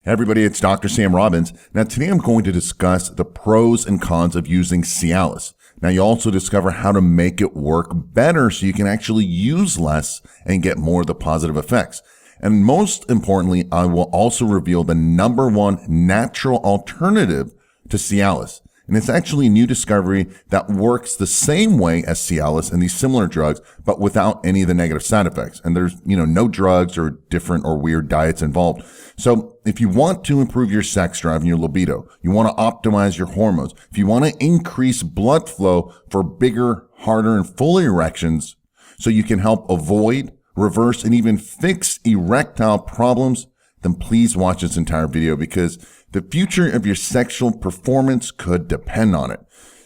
Hey everybody, it's Dr. Sam Robbins. Now today I'm going to discuss the pros and cons of using Cialis. Now you also discover how to make it work better so you can actually use less and get more of the positive effects. And most importantly, I will also reveal the #1 natural alternative to Cialis. And it's actually a new discovery that works the same way as Cialis and these similar drugs, but without any of the negative side effects. And there's, no drugs or different or weird diets involved. So if you want to improve your sex drive and your libido, you want to optimize your hormones, if you want to increase blood flow for bigger, harder, and fuller erections so you can help avoid, reverse, and even fix erectile problems, then please watch this entire video because the future of your sexual performance could depend on it.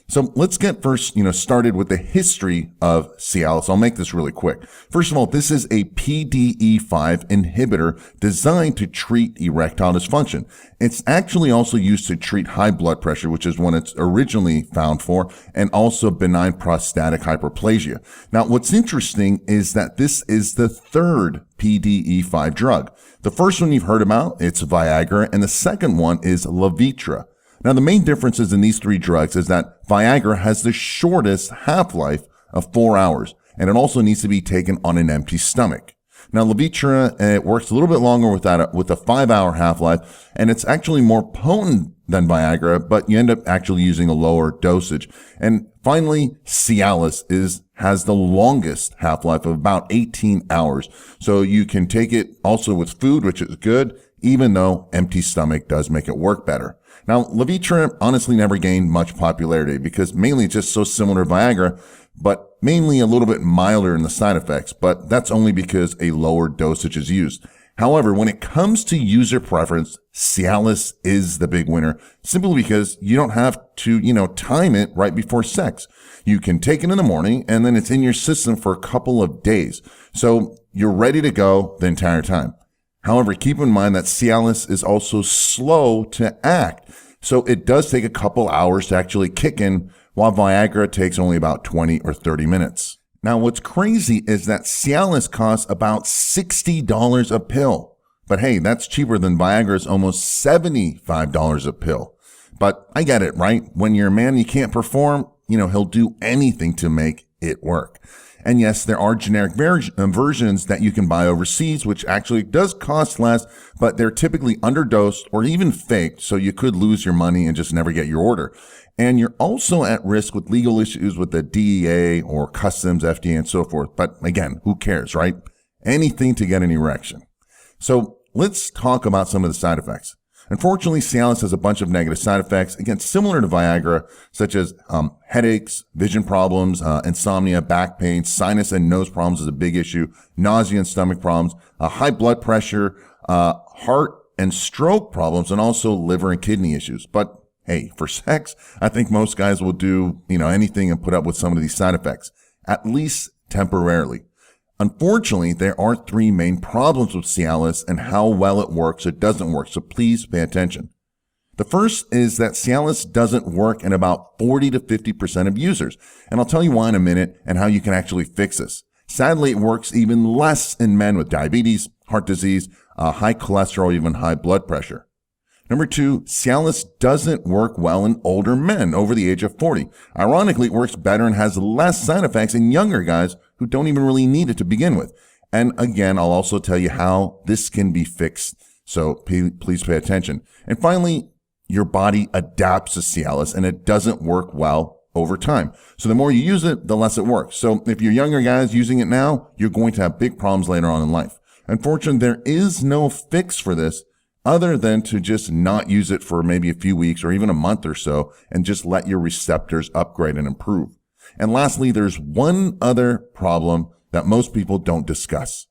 So let's get first, started with the history of Cialis. I'll make this really quick. First of all, this is a PDE5 inhibitor designed to treat erectile dysfunction. It's actually also used to treat high blood pressure, which is what it's originally found for, and also benign prostatic hyperplasia. Now, what's interesting is that this is the third PDE5 drug. The first one you've heard about, it's Viagra, and the second one is Levitra. Now, the main differences in these three drugs is that Viagra has the shortest half-life of 4 hours, and it also needs to be taken on an empty stomach. Now, Levitra, it works a little bit longer with a 5-hour half-life, and it's actually more potent than Viagra, but you end up actually using a lower dosage. And finally, Cialis has the longest half-life of about 18 hours. So you can take it also with food, which is good, even though empty stomach does make it work better. Now, Levitra honestly never gained much popularity because mainly it's just so similar to Viagra, but mainly a little bit milder in the side effects, but that's only because a lower dosage is used. However, when it comes to user preference, Cialis is the big winner simply because you don't have to, time it right before sex. You can take it in the morning and then it's in your system for a couple of days. So you're ready to go the entire time. However, keep in mind that Cialis is also slow to act. So it does take a couple hours to actually kick in, while Viagra takes only about 20 or 30 minutes. Now, what's crazy is that Cialis costs about $60 a pill. But hey, that's cheaper than Viagra's almost $75 a pill. But I get it, right? When you're a man, you can't perform, he'll do anything to make it work. And yes, there are generic versions that you can buy overseas, which actually does cost less, but they're typically underdosed or even faked, so you could lose your money and just never get your order. And you're also at risk with legal issues with the DEA or customs, FDA, and so forth. But again, who cares, right? Anything to get an erection. So let's talk about some of the side effects. Unfortunately, Cialis has a bunch of negative side effects, again, similar to Viagra, such as headaches, vision problems, insomnia, back pain, sinus and nose problems is a big issue, nausea and stomach problems, high blood pressure, heart and stroke problems, and also liver and kidney issues. But hey, for sex, I think most guys will do, anything and put up with some of these side effects, at least temporarily. Unfortunately, there are three main problems with Cialis and how well it works or doesn't work, so please pay attention. The first is that Cialis doesn't work in about 40 to 50% of users, and I'll tell you why in a minute and how you can actually fix this. Sadly, it works even less in men with diabetes, heart disease, high cholesterol, even high blood pressure. Number two, Cialis doesn't work well in older men over the age of 40. Ironically, it works better and has less side effects in younger guys who don't even really need it to begin with. And again, I'll also tell you how this can be fixed. So please pay attention. And finally, your body adapts to Cialis and it doesn't work well over time. So the more you use it, the less it works. So if you're younger guys using it now, you're going to have big problems later on in life. Unfortunately, there is no fix for this other than to just not use it for maybe a few weeks or even a month or so and just let your receptors upgrade and improve. And lastly, there's one other problem that most people don't discuss.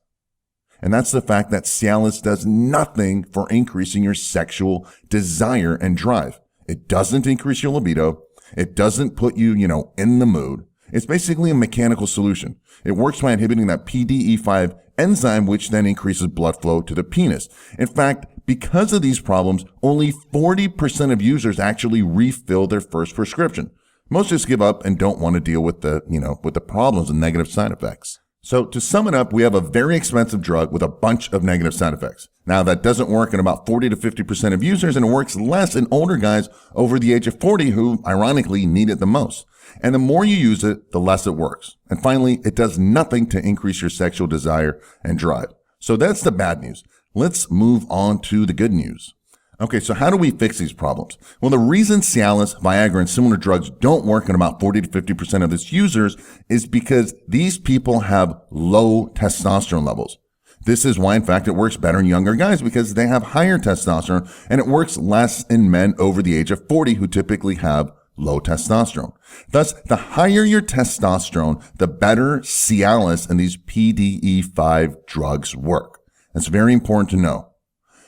And that's the fact that Cialis does nothing for increasing your sexual desire and drive. It doesn't increase your libido. It doesn't put you, in the mood. It's basically a mechanical solution. It works by inhibiting that PDE5 enzyme, which then increases blood flow to the penis. In fact, because of these problems, only 40% of users actually refill their first prescription. Most just give up and don't want to deal with the problems and negative side effects. So to sum it up, we have a very expensive drug with a bunch of negative side effects. Now that doesn't work in about 40 to 50% of users, and it works less in older guys over the age of 40 who ironically need it the most. And the more you use it, the less it works. And finally, it does nothing to increase your sexual desire and drive. So that's the bad news. Let's move on to the good news. Okay, so how do we fix these problems? Well, the reason Cialis, Viagra, and similar drugs don't work in about 40 to 50% of its users is because these people have low testosterone levels. This is why, in fact, it works better in younger guys because they have higher testosterone, and it works less in men over the age of 40 who typically have low testosterone. Thus, the higher your testosterone, the better Cialis and these PDE5 drugs work. That's very important to know.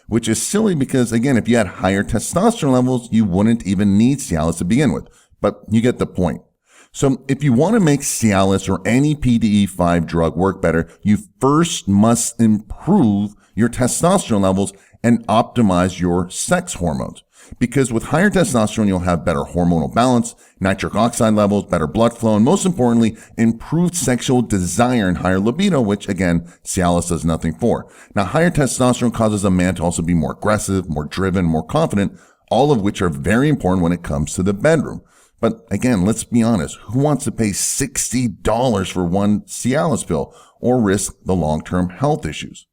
Which is silly because, again, if you had higher testosterone levels, you wouldn't even need Cialis to begin with. But you get the point. So if you want to make Cialis or any PDE5 drug work better, you first must improve your testosterone levels and optimize your sex hormones. Because with higher testosterone, you'll have better hormonal balance, nitric oxide levels, better blood flow, and most importantly, improved sexual desire and higher libido, which again, Cialis does nothing for. Now, higher testosterone causes a man to also be more aggressive, more driven, more confident, all of which are very important when it comes to the bedroom. But again, let's be honest, who wants to pay $60 for one Cialis pill or risk the long-term health issues?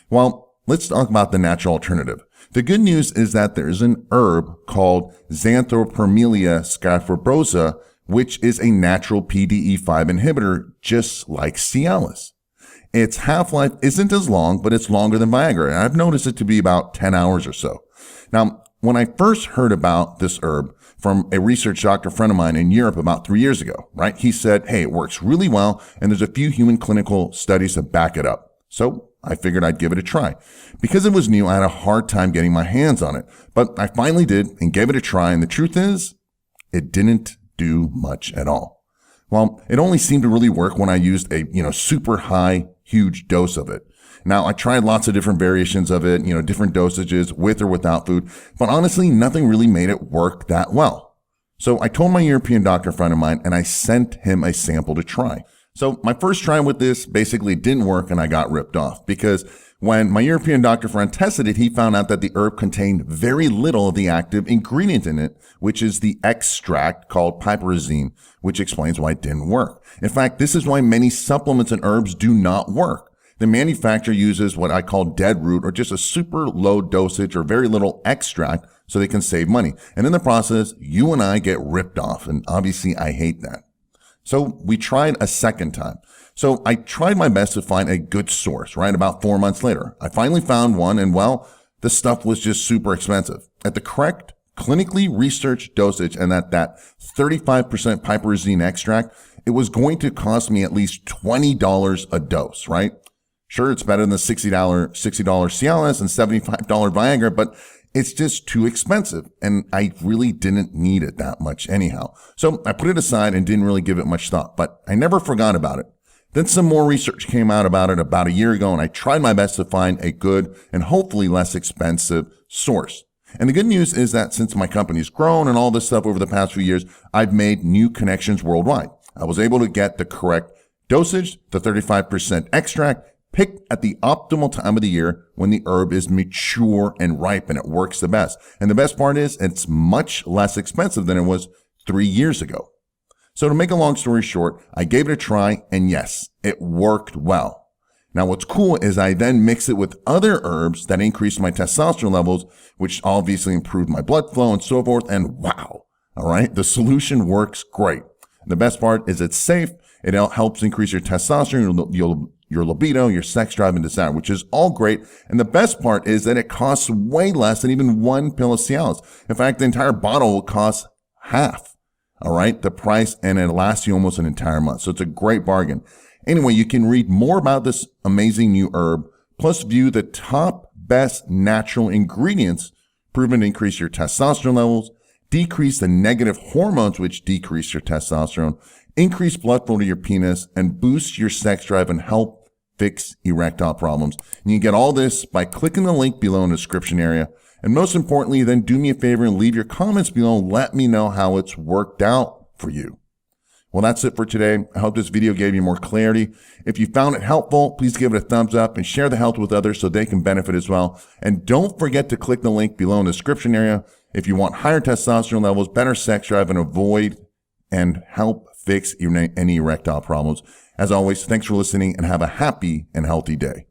Well, let's talk about the natural alternative. The good news is that there's an herb called Xanthoparmelia Scabrosa, which is a natural PDE5 inhibitor, just like Cialis. Its half-life isn't as long, but it's longer than Viagra, and I've noticed it to be about 10 hours or so. Now, when I first heard about this herb from a research doctor friend of mine in Europe about 3 years ago, right? He said, hey, it works really well, and there's a few human clinical studies to back it up. So I figured I'd give it a try. Because it was new, I had a hard time getting my hands on it, but I finally did and gave it a try. And the truth is, it didn't do much at all. Well, it only seemed to really work when I used a, super high, huge dose of it. Now, I tried lots of different variations of it, different dosages with or without food, but honestly, nothing really made it work that well. So I told my European doctor friend of mine and I sent him a sample to try. So my first try with this basically didn't work and I got ripped off because when my European doctor friend tested it, he found out that the herb contained very little of the active ingredient in it, which is the extract called piperazine, which explains why it didn't work. In fact, this is why many supplements and herbs do not work. The manufacturer uses what I call dead root or just a super low dosage or very little extract so they can save money. And in the process, you and I get ripped off. And obviously I hate that. So we tried a second time. So I tried my best to find a good source, right? About 4 months later, I finally found one and well, the stuff was just super expensive. At the correct clinically researched dosage and at that 35% piperazine extract, it was going to cost me at least $20 a dose, right? Sure, it's better than the $60 Cialis and $75 Viagra, but it's just too expensive, and I really didn't need it that much anyhow. So I put it aside and didn't really give it much thought, but I never forgot about it. Then some more research came out about it about a year ago, and I tried my best to find a good and hopefully less expensive source. And the good news is that since my company's grown and all this stuff over the past few years, I've made new connections worldwide. I was able to get the correct dosage, the 35% extract, picked at the optimal time of the year when the herb is mature and ripe and it works the best. And the best part is it's much less expensive than it was 3 years ago. So to make a long story short, I gave it a try and yes, it worked well. Now what's cool is I then mixed it with other herbs that increased my testosterone levels, which obviously improved my blood flow and so forth. And wow, all right, the solution works great. The best part is it's safe. It helps increase your testosterone, your libido, your sex drive and desire, which is all great. And the best part is that it costs way less than even one pill of Cialis. In fact, the entire bottle will cost half, all right, the price, and it lasts you almost an entire month. So it's a great bargain. Anyway, you can read more about this amazing new herb, plus view the top best natural ingredients proven to increase your testosterone levels, decrease the negative hormones which decrease your testosterone, increase blood flow to your penis, and boost your sex drive and help fix erectile problems. And you can get all this by clicking the link below in the description area. And most importantly, then do me a favor and leave your comments below and let me know how it's worked out for you. Well, that's it for today. I hope this video gave you more clarity. If you found it helpful, please give it a thumbs up and share the health with others so they can benefit as well. And don't forget to click the link below in the description area if you want higher testosterone levels, better sex drive, and avoid and help fix any erectile problems. As always, thanks for listening and have a happy and healthy day.